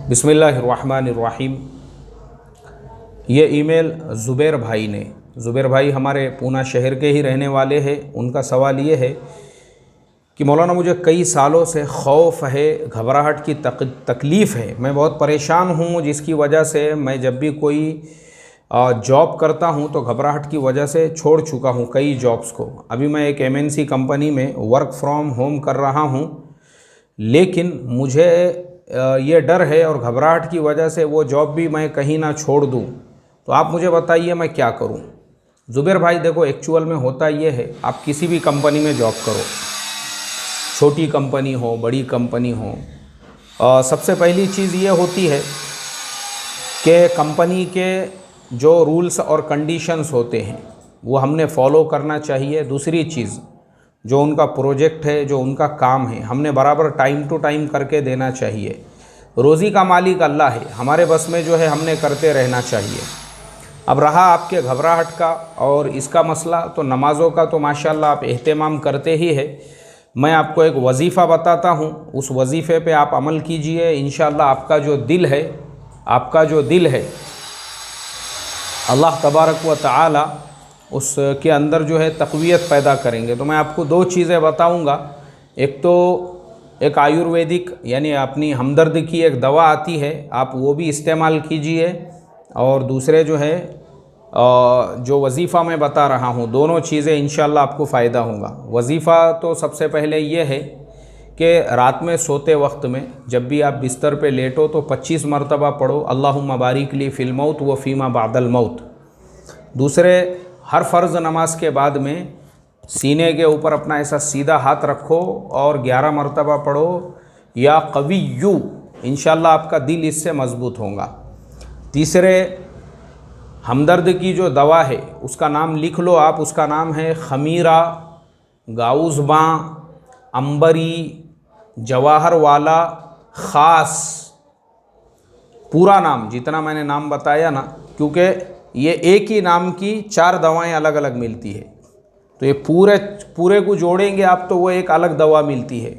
बिस्मिल्लाहिर्रहमानिर्रहीम। ये ईमेल ज़ुबैर भाई ने, ज़ुबैर भाई हमारे पूना शहर के ही रहने वाले हैं। उनका सवाल ये है कि मौलाना मुझे कई सालों से खौफ है, घबराहट की तकलीफ़ है, मैं बहुत परेशान हूँ, जिसकी वजह से मैं जब भी कोई जॉब करता हूँ तो घबराहट की वजह से छोड़ चुका हूँ कई जॉब्स को। अभी मैं एक MNC कंपनी में वर्क फ्रॉम होम कर रहा हूँ, लेकिन मुझे ये डर है और घबराहट की वजह से वो जॉब भी मैं कहीं ना छोड़ दूँ। तो आप मुझे बताइए मैं क्या करूँ। ज़ुबैर भाई देखो, एक्चुअल में होता ये है, आप किसी भी कंपनी में जॉब करो, छोटी कंपनी हो बड़ी कंपनी हो, सबसे पहली चीज़ ये होती है कि कंपनी के जो रूल्स और कंडीशंस होते हैं वो हमने फॉलो करना चाहिए। दूसरी चीज़, जो उनका प्रोजेक्ट है, जो उनका काम है, हमने बराबर टाइम टू टाइम करके देना चाहिए। रोज़ी का मालिक अल्लाह है, हमारे बस में जो है हमने करते रहना चाहिए। अब रहा आपके घबराहट का और इसका मसला, तो नमाज़ों का तो माशाल्लाह आप एहतमाम करते ही है। मैं आपको एक वजीफ़ा बताता हूँ, उस वजीफ़े पे आप अमल कीजिए। इंशाअल्लाह आपका जो दिल है अल्लाह तबारक व तआला उसके अंदर जो है तक़वियत पैदा करेंगे। तो मैं आपको दो चीज़ें बताऊंगा। एक तो एक आयुर्वेदिक यानी अपनी हमदर्द की एक दवा आती है, आप वो भी इस्तेमाल कीजिए। और दूसरे जो है जो वजीफ़ा मैं बता रहा हूँ, दोनों चीज़ें इंशाअल्लाह आपको फ़ायदा होगा। वजीफ़ा तो सबसे पहले ये है कि रात में सोते वक्त में जब भी आप बिस्तर पे लेटो तो 25 मरतबा पढ़ो, अल्लाहुम्मा बारिक ली फ़िल मौत व फ़ीमा बादल मौत। दूसरे, हर फ़र्ज़ नमाज के बाद में सीने के ऊपर अपना ऐसा सीधा हाथ रखो और 11 मरतबा पढ़ो, या क़विय्यू, इंशाअल्लाह आपका दिल इससे मज़बूत होगा। तीसरे, हमदर्द की जो दवा है उसका नाम लिख लो आप, उसका नाम है खमीरा, गाउज़बा, अंबरी, जवाहर वाला, ख़ास। पूरा नाम जितना मैंने नाम बताया ना, क्योंकि ये एक ही नाम की 4 दवाएं अलग अलग मिलती है, तो ये पूरे को जोड़ेंगे आप तो वो एक अलग दवा मिलती है।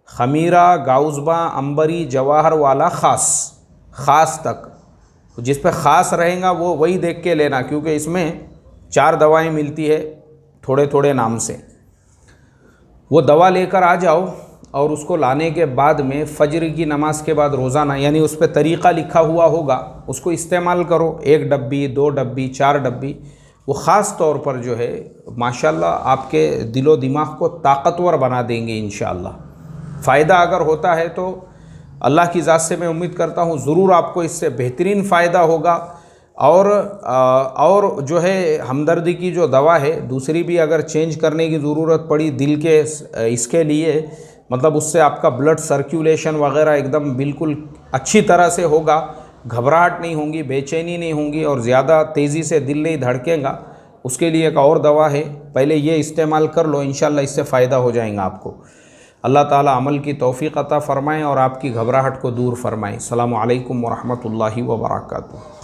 खमीरा, गाउज़बा, अंबरी, जवाहर वाला, ख़ास तक, जिस पे ख़ास रहेगा वो वही देख के लेना, क्योंकि इसमें 4 दवाएं मिलती है थोड़े थोड़े नाम से। वो दवा लेकर आ जाओ और उसको लाने के बाद में फ़ज्र की नमाज के बाद रोज़ाना, यानी उस पर तरीक़ा लिखा हुआ होगा, उसको इस्तेमाल करो। 1 डब्बी, 2 डब्बी, 4 डब्बी। वो ख़ास तौर पर जो है माशाल्लाह आपके दिलो दिमाग को ताकतवर बना देंगे इंशाअल्लाह। फ़ायदा अगर होता है तो अल्लाह की ज़ात से मैं उम्मीद करता हूँ ज़रूर आपको इससे बेहतरीन फ़ायदा होगा। और जो है हमदर्दी की जो दवा है दूसरी भी अगर चेंज करने की ज़रूरत पड़ी दिल के इसके लिए, मतलब उससे आपका ब्लड सर्कुलेशन वग़ैरह एकदम बिल्कुल अच्छी तरह से होगा, घबराहट नहीं होगी, बेचैनी नहीं होगी और ज़्यादा तेज़ी से दिल नहीं धड़केगा, उसके लिए एक और दवा है, पहले ये इस्तेमाल कर लो, इंशाअल्लाह इससे फ़ायदा हो जाएगा आपको। अल्लाह ताला अमल की तौफ़ीक़ अता फ़रमाएँ और आपकी घबराहट को दूर फ़रमाएँ। अस्सलामु अलैकुम व रहमतुल्लाहि व बरकातुहू।